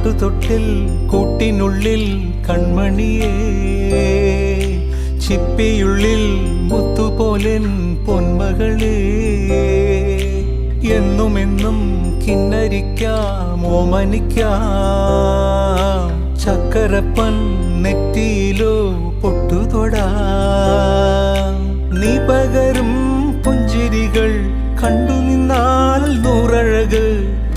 പാട്ടുതൊട്ടിൽ കൂട്ടിനുള്ളിൽ കൺമണിയേ, ചിപ്പിയുള്ളിൽ മുത്തുപോലെൻ പൊന്മകളേ. എന്നുമെന്നും കിന്നരിക്കാം ഓമനിക്കാം, ചക്കരപ്പൻ നെറ്റിയിലോ പൊട്ടുതൊടാം. നീ പകരും പുഞ്ചിരികൾ കണ്ടു നിന്നാൽ നൂറഴക്,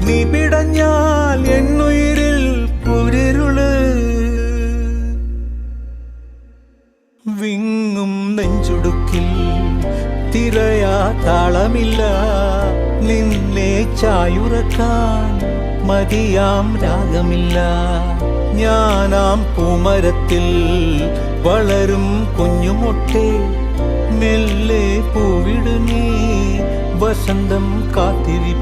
നീ പിടഞ്ഞാൽ എന്നുയിരിൽ കുരിരുള്. വിങ്ങും നെഞ്ചുടുക്കിൽ തിരയാ താളമില്ല, നിന്നെ ചായുറക്കാൻ മതിയാം രാഗമില്ല. ഞാനാം പൂമരത്തിൽ വളരും കുഞ്ഞുമൊട്ടെ, മെല്ലെ പൂവിടു നീ വസന്തം കാത്തിരി.